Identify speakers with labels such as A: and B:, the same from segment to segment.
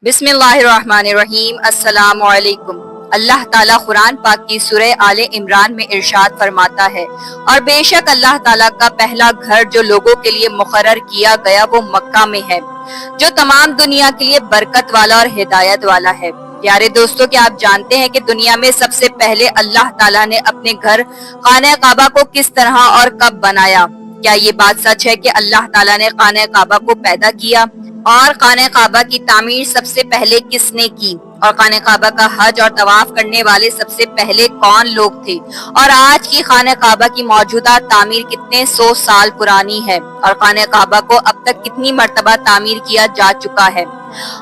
A: बिस्मिल्लाहिर्रहमानिर्रहीम। अस्सलामु अलैकुम। अल्लाह ताला कुरान पाक की सूरह आले इमरान में इरशाद फरमाता है, और बेशक अल्लाह ताला का पहला घर जो लोगों के लिए मुकर्रर किया गया वो मक्का में है, जो तमाम दुनिया के लिए बरकत वाला और हिदायत वाला है। प्यारे दोस्तों, क्या आप जानते हैं कि दुनिया में सबसे पहले अल्लाह ताला ने अपने घर खाने काबा को किस तरह और कब बनाया? क्या ये बात सच है कि अल्लाह ताला ने खाने काबा को पैदा किया? और खाने काबा की तामीर सबसे पहले किसने की? और खाने काबा का हज और तवाफ करने वाले सबसे पहले कौन लोग थे? और आज की खाने काबा की मौजूदा तामीर कितने 100 साल पुरानी है? और खाने काबा को अब तक कितनी मर्तबा तामीर किया जा चुका है?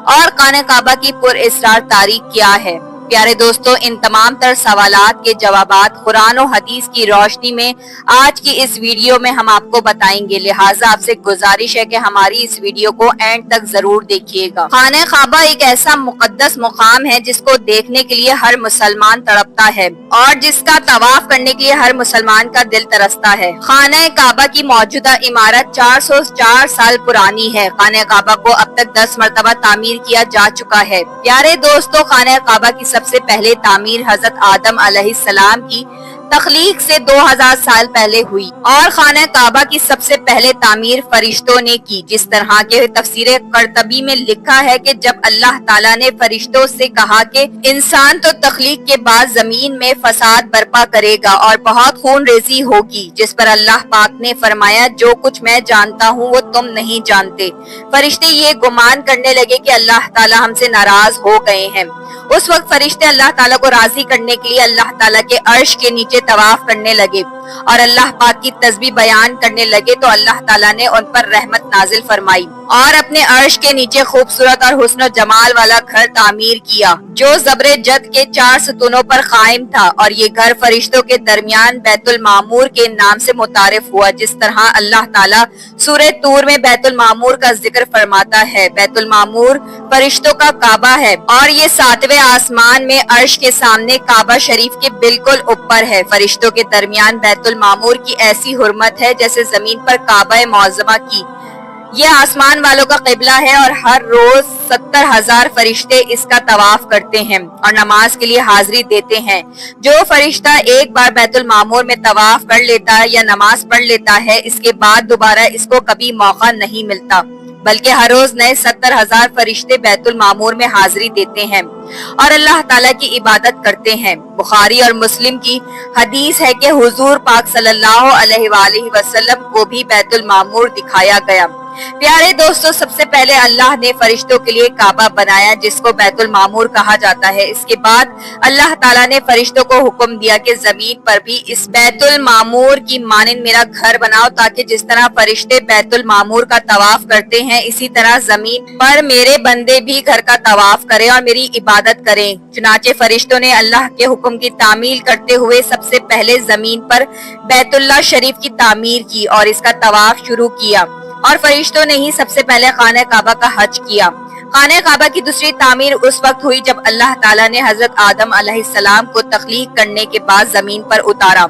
A: और खाने काबा की पुरअसरार तारीख क्या है? प्यारे दोस्तों, इन तमाम तर सवालात के जवाबात कुरान और हदीस की रोशनी में आज की इस वीडियो में हम आपको बताएंगे। लिहाजा आपसे गुजारिश है कि हमारी इस वीडियो को एंड तक जरूर देखिएगा। खाने काबा एक ऐसा मुकद्दस मुकाम है जिसको देखने के लिए हर मुसलमान तड़पता है और जिसका तवाफ करने के लिए हर मुसलमान का दिल तरसता है। खाने काबा की मौजूदा इमारत 404 साल पुरानी है। खाने काबा को अब तक 10 मरतबा तामीर किया जा चुका है। प्यारे दोस्तों, खाने काबा की सबसे पहले तामीर हजरत आदम अलैहिस्सलाम की तख्लीक से 2000 साल पहले हुई और खाने काबा की सबसे पहले तामीर फरिश्तों ने की। जिस तरह के तफसीर कर्तबी में लिखा है कि जब अल्लाह ताला ने फरिश्तों से कहा कि इंसान तो तख्लीक के बाद जमीन में फसाद बर्पा करेगा और बहुत खून रेजी होगी, जिस पर अल्लाह पाक ने फरमाया, जो कुछ मैं जानता हूँ वो तुम नहीं जानते। फरिश्ते ये गुमान करने लगे कि अल्लाह ताला हमसे नाराज हो गए हैं। उस वक्त फरिश्ते अल्लाह ताला को राजी करने के लिए अल्लाह ताला के अर्श के नीचे तवाफ करने लगे और अल्लाह पाक की तस्बीह बयान करने लगे तो अल्लाह ताला ने उन पर रहमत नाजिल फरमाई और अपने अर्श के नीचे खूबसूरत और हुस्न जमाल वाला घर तामीर किया जो ज़ब्रे जद के 4 सतूनों पर कायम था। और ये घर फरिश्तों के दरमियान बैतुल मामूर के नाम से मुतारिफ हुआ। जिस तरह अल्लाह ताला सूरह तूर में बैतुल मामूर का जिक्र फरमाता है, बैतुल मामूर फरिश्तों का काबा है और ये 7वें आसमान में अर्श के सामने काबा शरीफ के बिल्कुल ऊपर है। फरिश्तों के दरमियान बैतुल मामूर की ऐसी हुर्मत है जैसे जमीन पर काबा मौज़मा की। ये आसमान वालों का क़िबला है और हर रोज 70,000 फरिश्ते इसका तवाफ करते हैं और नमाज के लिए हाजिरी देते हैं। जो फरिश्ता एक बार बैतुल मामूर में तवाफ कर लेता है या नमाज पढ़ लेता है, इसके बाद दोबारा इसको कभी मौका नहीं मिलता, बल्कि हर रोज नए 70,000 फरिश्ते बैतुल मामूर में हाजिरी देते हैं और अल्लाह ताला की इबादत करते हैं। बुखारी और मुस्लिम की हदीस है कि हुजूर पाक सल्लल्लाहु अलैहि वसल्लम को भी बैतुल मामूर दिखाया गया। प्यारे दोस्तों, सबसे पहले अल्लाह ने फरिश्तों के लिए काबा बनाया जिसको बैतुल मामूर कहा जाता है। इसके बाद अल्लाह ताला ने फरिश्तों को हुक्म दिया कि जमीन पर भी इस बैतुल मामूर की मानिंद मेरा घर बनाओ, ताकि जिस तरह फरिश्ते बैतुल मामूर का तवाफ करते हैं इसी तरह जमीन पर मेरे बंदे भी घर का तवाफ करें और मेरी इबादत करें। चुनाचे फरिश्तों ने अल्लाह के हुक्म की तामील करते हुए सबसे पहले जमीन पर बैतुल्लाह शरीफ की तामीर की और इसका तवाफ शुरू किया और फरिश्तों ने ही सबसे पहले खाने काबा का हज किया। खाने काबा की दूसरी तामीर उस वक्त हुई जब अल्लाह ताला ने हजरत आदम अलैहिस्सलाम को तख्लीक करने के बाद जमीन पर उतारा।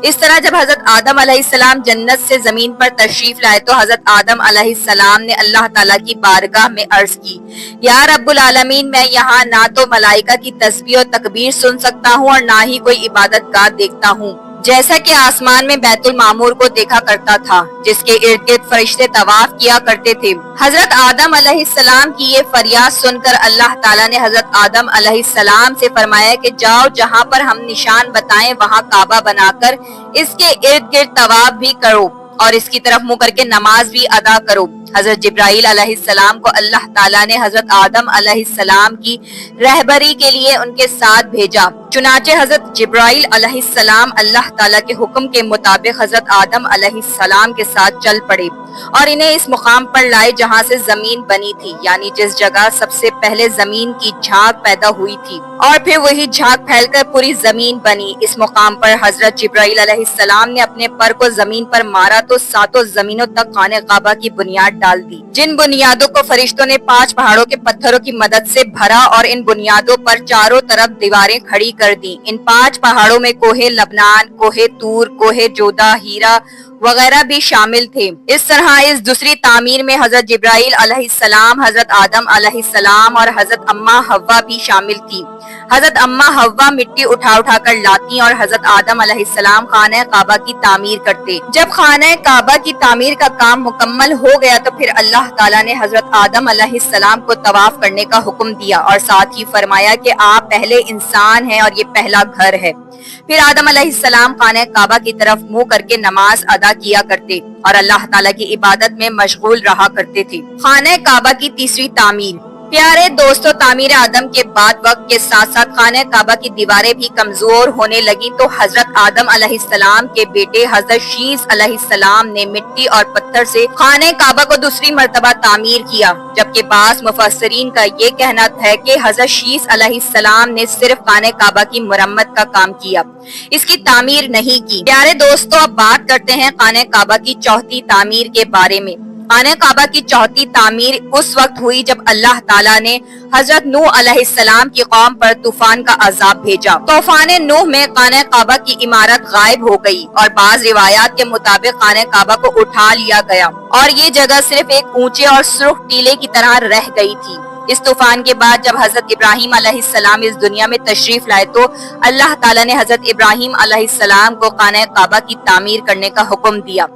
A: इस तरह जब हजरत आदम अलैहिस्सलाम जन्नत से जमीन पर तशरीफ लाए तो हजरत आदम अलैहिस्सलाम ने अल्लाह ताला की बारगाह में अर्ज की, या रब्बुल आलमीन, मैं यहाँ ना तो मलाइका की तस्बीह और तकबीर सुन सकता हूँ और ना ही कोई इबादत गाह देखता हूँ, जैसा कि आसमान में बैतुल मामूर को देखा करता था जिसके इर्द गिर्द फरिश्ते तवाफ किया करते थे। हजरत आदम अलैहिस्सलाम की ये फरियाद सुनकर अल्लाह ताला ने हजरत आदम अलैहिस्सलाम से फरमाया कि जाओ, जहाँ पर हम निशान बताएं वहाँ काबा बनाकर इसके इर्द गिर्द तवाफ भी करो और इसकी तरफ मुंह करके नमाज भी अदा करो। हजरत जिब्राइल अलैहिस्सलाम को अल्लाह ताला ने हजरत आदम अलैहिस्सलाम की रहबरी के लिए उनके साथ भेजा। चुनाचे हजरत जिब्राइल अलैहिस्सलाम अल्लाह ताला के हुक्म के मुताबिक हजरत आदम अलैहिस्सलाम के साथ चल पड़े और इन्हें इस मुकाम पर लाए जहाँ से जमीन बनी थी, यानी जिस जगह सबसे पहले जमीन की झाग पैदा हुई थी और फिर वही झाग फैलकर पूरी जमीन बनी। इस मुकाम पर हजरत जिब्राइल अलैहिस्सलाम ने अपने पर को जमीन पर मारा तो 7 जमीनों तक खाने काबा की बुनियाद डाल दी, जिन बुनियादों को फरिश्तों ने 5 पहाड़ों के पत्थरों की मदद से भरा और इन बुनियादों पर चारों तरफ दीवारें खड़ी कर दी। इन 5 पहाड़ों में कोहे लबनान, कोहे तूर, कोहे जोदा, हीरा वगैरह भी शामिल थे। इस तरह इस दूसरी तामीर में हजरत जिब्राइल अलैहिस्सलाम, हजरत आदम अलैहिस्सलाम और हजरत अम्मा हव्वा भी शामिल थी। हजरत अम्मा हव्वा मिट्टी उठा उठा कर लाती और हजरत आदम अलैहिस्सलाम खाना काबा की तामीर करते। जब खाना काबा की तामीर का काम मुकम्मल हो गया तो फिर अल्लाह ताला ने हजरत आदम अलैहिस्सलाम को तवाफ करने का हुक्म दिया और साथ ही फरमाया कि आप पहले इंसान हैं और ये पहला घर है। फिर आदम अलैहिस्सलाम खाना काबा की तरफ मुंह करके नमाज अदा किया करते और अल्लाह ताला की इबादत में मशगूल रहा करते थे। खाना काबा की तीसरी तामीर। प्यारे दोस्तों, तामीर आदम के बाद वक्त के साथ साथ खाना काबा की दीवारें भी कमजोर होने लगी तो हजरत आदम अलैहिस्सलाम के बेटे हजरत शीस अलैहिस्सलाम ने मिट्टी और पत्थर से खाना काबा को दूसरी मर्तबा तामीर किया, जबकि बास मुफस्सिरीन का ये कहना है कि हजरत शीस अलैहिस्सलाम ने सिर्फ खाना काबा की मुरम्मत का काम किया, इसकी तामीर नहीं की। प्यारे दोस्तों, अब बात करते हैं खाना काबा की चौथी तामीर के बारे में। खाना काबा की चौथी तामीर उस वक्त हुई जब अल्लाह ताला ने हजरत नूह अलैहिस्सलाम की कौम पर तूफान का अजाब भेजा। तूफान नूह में खाना काबा की इमारत गायब हो गई और बाज रिवायात के मुताबिक खाना काबा को उठा लिया गया और ये जगह सिर्फ एक ऊंचे और सुर्ख टीले की तरह रह गई थी। इस तूफान के बाद जब हजरत इब्राहिम अलैहिस्सलाम इस दुनिया में तशरीफ लाए तो अल्लाह ताला ने हजरत इब्राहिम अलैहिस्सलाम को खाना काबा की तामीर करने का हुक्म दिया।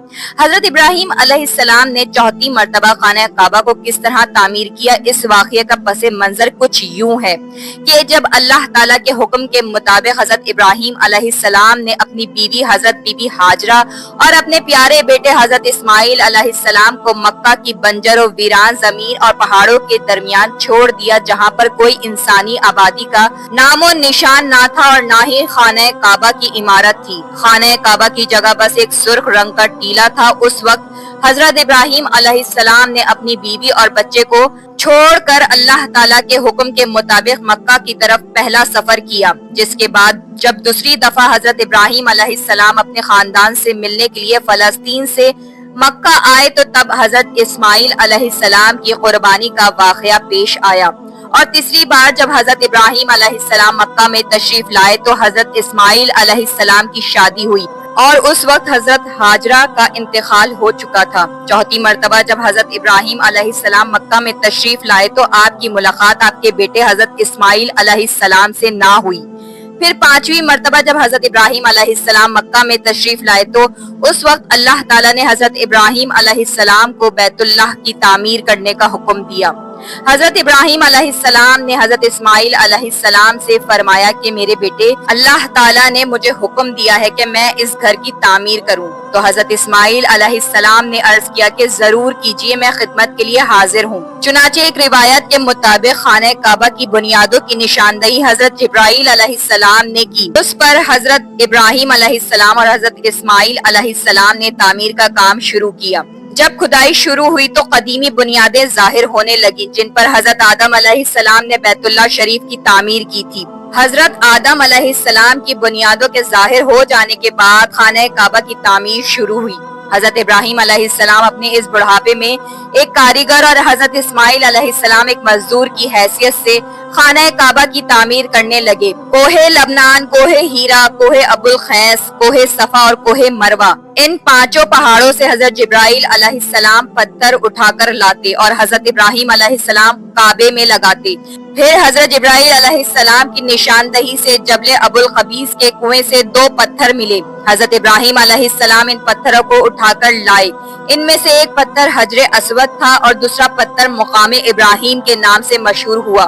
A: हजरत इब्राहिम अलैहिस्सलाम ने चौथी मर्तबा खाना काबा को किस तरह तामीर किया, इस वाक़ये का पसे मंजर कुछ यूं है कि जब अल्लाह ताला के हुक्म के मुताबिक हजरत इब्राहिम अलैहिस्सलाम ने अपनी बीवी हजरत बीबी हाजरा और अपने प्यारे बेटे हजरत इस्माइल अलैहिस्सलाम को मक्का की बंजर और वीरान जमीन और पहाड़ों के दरमियान छोड़ दिया, जहाँ पर कोई इंसानी आबादी का नामो निशान ना था और ना ही खाना काबा की इमारत थी। खाना काबा की जगह बस एक सुर्ख रंग का टीला था। उस वक्त हजरत इब्राहिम अलैहिस्सलाम ने अपनी बीवी और बच्चे को छोड़कर अल्लाह ताला के हुक्म के मुताबिक मक्का की तरफ पहला सफर किया, जिसके बाद जब दूसरी दफा हजरत इब्राहिम अलैहिस्सलाम अपने खानदान से मिलने के लिए फलस्तीन से मक्का आए तो तब हजरत इस्माइल अलैहिस्सलाम की कुर्बानी का वाक़या पेश आया। और तीसरी बार जब हजरत इब्राहिम अलैहिस्सलाम मक्का में तशरीफ लाए तो हजरत इस्माइल अलैहिस्सलाम की शादी हुई और उस वक्त हजरत हाजरा का इंतकाल हो चुका था। चौथी मर्तबा जब हजरत इब्राहिम अलैहिस्सलाम मक्का में तशरीफ लाए तो आपकी मुलाकात आपके बेटे हजरत इस्माइल अलैहिस्सलाम से ना हुई। फिर पांचवी मर्तबा जब हजरत इब्राहिम अलैहिस्सलाम मक्का में तशरीफ लाए तो उस वक्त अल्लाह ताला ने हजरत इब्राहिम अलैहिस्सलाम को बैतुल्लाह की तामीर करने का हुक्म दिया। हजरत इब्राहिम अलैहिस्सलाम ने हजरत इस्माइल अलैहिस्सलाम से फरमाया कि मेरे बेटे, अल्लाह ताला ने मुझे हुक्म दिया है कि मैं इस घर की तामीर करूं। तो हजरत इस्माइल अलैहिस्सलाम ने अर्ज किया कि जरूर कीजिए, मैं खिदमत के लिए हाजिर हूँ। चुनाचे एक रिवायत के मुताबिक खाना काबा की बुनियादों की निशानदही हजरत जिब्राइल अलैहिस्सलाम ने की। उस पर हजरत इब्राहिम अलैहिस्सलाम और हजरत इस्माइल अलैहिस्सलाम ने तामीर का काम शुरू किया। जब खुदाई शुरू हुई तो कदीमी बुनियादें जाहिर होने लगी, जिन पर हजरत आदम अलैहिस्सलाम ने बैतुल्लाह शरीफ की तामीर की थी। हजरत आदम अलैहिस्सलाम की बुनियादों के जाहिर हो जाने के बाद खाना काबा की तामीर शुरू हुई। हजरत इब्राहिम अलैहिस्सलाम अपने इस बुढ़ापे में एक कारीगर और हजरत इस्माइल अलैहिस्सलाम एक मजदूर की हैसियत से खाना काबा की तामीर करने लगे। कोहे लबनान, कोहे हीरा, कोहे अबुल खैस, कोहे सफा और कोहे मरवा, इन पांचों पहाड़ों से हजरत जिब्राइल अलैहिस्सलाम पत्थर उठाकर लाते और हजरत इब्राहिम अलैहिस्सलाम काबे में लगाते। फिर हजरत जिब्राइल अलैहिस्सलाम की निशानदही से जबले अबुल कबीस के कुएं से 2 पत्थर मिले। हजरत इब्राहिम अलैहिस्सलाम इन पत्थरों को उठाकर लाए। इनमें से एक पत्थर हजरे अस्वद था और दूसरा पत्थर मुकाम इब्राहिम के नाम से मशहूर हुआ।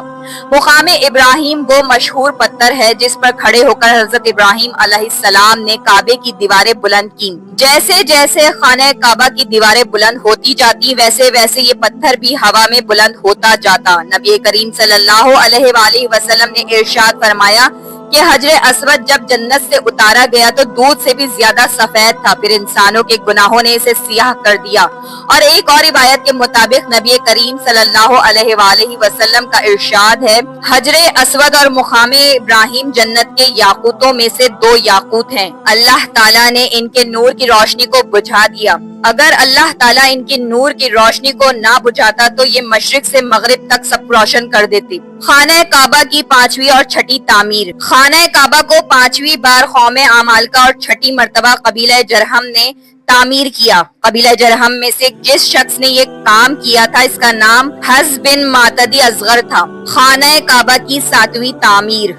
A: मुकाम इब्राहिम वो मशहूर पत्थर है जिस पर खड़े होकर हजरत इब्राहिम अलैहिस्सलाम ने काबे की दीवारें बुलंद की। जैसे जैसे खाना काबा की दीवारें बुलंद होती जाती वैसे वैसे ये पत्थर भी हवा में बुलंद होता जाता। नबी करीम सल्लल्लाहु अलैहि वसल्लम ने इरशाद फरमाया कि हजरे अस्वद जब जन्नत से उतारा गया तो दूध से भी ज्यादा सफेद था, फिर इंसानों के गुनाहों ने इसे सियाह कर दिया। और एक और रिवायत के मुताबिक नबी करीम सल्लल्लाहु अलैहि वसल्लम का इरशाद है, हजरे अस्वद और मुकामे इब्राहिम जन्नत के याकूतों में से 2 याकूत हैं। अल्लाह ताला ने इनके नूर की रोशनी को बुझा दिया। अगर अल्लाह ताला इनकी नूर की रोशनी को ना बुझाता तो ये मशरिक से मगरिब तक सब रोशन कर देती। खाना काबा की 5वीं और छठी तामीर। खाना काबा को 5वीं बार कौम अमालका और छठी मर्तबा कबीला जरहम ने تعمیر کیا۔ قبیلہ جرہم میں سے جس شخص نے یہ کام کیا تھا اس کا نام حز بن معتدی اصغر تھا۔ خانہ کعبہ کی 7ویں تعمیر۔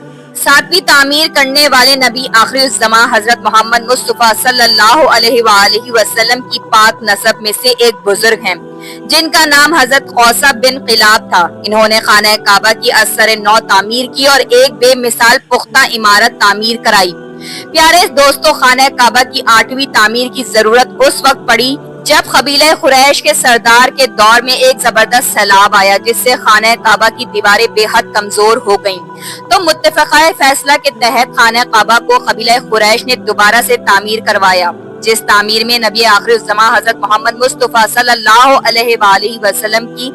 A: 7ویں تعمیر کرنے والے نبی آخر الزماں حضرت محمد مصطفیٰ صلی اللہ علیہ وآلہ وسلم کی پاک نسب میں سے ایک بزرگ ہیں جن کا نام حضرت قوسہ بن قلاب تھا۔ انہوں نے خانہ کعبہ کی اثر نو تعمیر کی اور ایک بے مثال پختہ عمارت تعمیر کرائی۔ پیارے دوستو، خانہ کعبہ کی 8ویں تعمیر کی ضرورت اس وقت پڑی جب قبیلہ قریش کے سردار کے دور میں ایک زبردست سیلاب آیا جس سے خانہ کعبہ کی دیواریں بے حد کمزور ہو گئیں، تو متفقہ فیصلہ کے تحت خانہ کعبہ کو قبیلہ قریش نے دوبارہ سے تعمیر کروایا، جس تعمیر میں نبی آخر الزماں حضرت محمد مصطفیٰ صلی اللہ علیہ وآلہ وسلم کی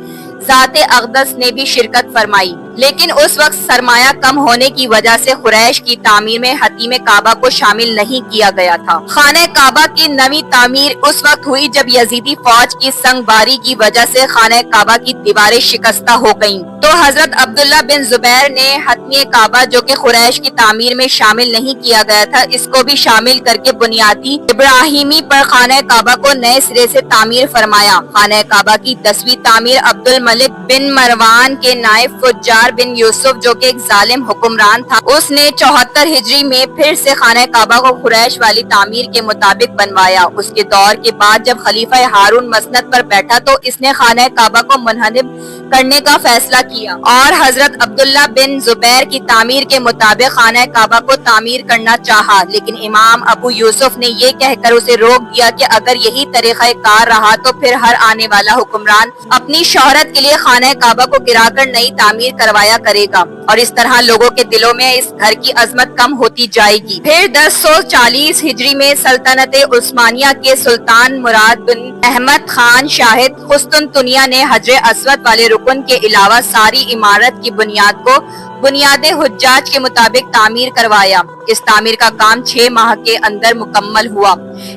A: ذات اقدس نے بھی شرکت فرمائی۔ لیکن اس وقت سرمایہ کم ہونے کی وجہ سے قریش کی تعمیر میں حتیم کعبہ کو شامل نہیں کیا گیا تھا۔ خانہ کعبہ کی 9ویں تعمیر اس وقت ہوئی جب یزیدی فوج کی سنگ باری کی وجہ سے خانہ کعبہ کی دیواریں شکستہ ہو گئیں، تو حضرت عبداللہ بن زبیر نے حتیم کعبہ جو کہ قریش کی تعمیر میں شامل نہیں کیا گیا تھا اس کو بھی شامل کر کے بنیادی ابراہیمی پر خانہ کعبہ کو نئے سرے سے تعمیر فرمایا۔ خانہ کعبہ کی 10ویں تعمیر عبد الملک بن مروان کے نائب فجار بن یوسف جو کہ ایک ظالم حکمران تھا، اس نے 74 ہجری میں پھر سے خانہ کعبہ کو قریش والی تعمیر کے مطابق بنوایا۔ اس کے دور کے بعد جب خلیفہ ہارون مسند پر بیٹھا تو اس نے خانہ کعبہ کو منہدم کرنے کا فیصلہ کیا اور حضرت عبداللہ بن زبیر کی تعمیر کے مطابق خانہ کعبہ کو تعمیر کرنا چاہا، لیکن امام ابو یوسف نے یہ کہہ کر اسے روک دیا کہ اگر یہی طریقہ کار رہا تو پھر ہر آنے والا حکمران اپنی شہرت کے لیے خانہ کعبہ کو گرا کر نئی تعمیر کروایا کرے گا اور اس طرح لوگوں کے دلوں میں اس گھر کی عظمت کم ہوتی جائے گی۔ پھر 1040 ہجری میں سلطنت عثمانیہ کے سلطان مراد بن احمد خان شاہد قسطنطنیہ نے حجر اسود والے رکن کے علاوہ ساری عمارت کی بنیاد کو بنیاد حجاج کے مطابق تعمیر کروایا۔ اس تعمیر کا کام 6 ماہ کے اندر مکمل ہوا۔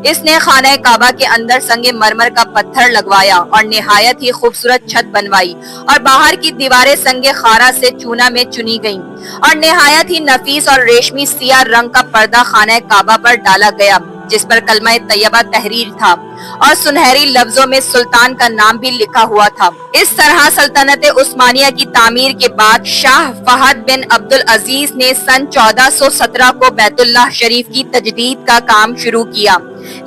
A: اس نے خانہ کعبہ کے اندر سنگ مرمر کا پتھر لگوایا اور نہایت ہی خوبصورت چھت بنوائی اور باہر کی دیواریں سنگ خارا سے چونا میں چنی گئیں اور نہایت ہی نفیس اور ریشمی سیاہ رنگ کا پردہ خانہ کعبہ پر ڈالا گیا جس پر کلمہ طیبہ تحریر تھا اور سنہری لفظوں میں سلطان کا نام بھی لکھا ہوا تھا۔ اس طرح سلطنت عثمانیہ کی تعمیر کے بعد شاہ فہد بن عبد العزیز نے سن 1417 کو بیت اللہ شریف کی تجدید کا کام شروع کیا،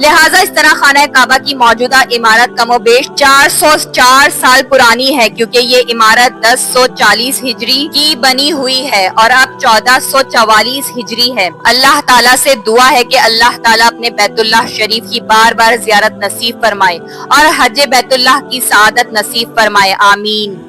A: لہٰذا اس طرح خانہ کعبہ کی موجودہ عمارت کم و بیش 404 سال پرانی ہے کیونکہ یہ عمارت 1040 ہجری کی بنی ہوئی ہے اور اب 1444 ہجری ہے۔ اللہ تعالیٰ سے دعا ہے کہ اللہ تعالیٰ اپنے بیت اللہ شریف کی بار بار زیارت نصیب فرمائے اور حج بیت اللہ کی سعادت نصیب فرمائے، آمین۔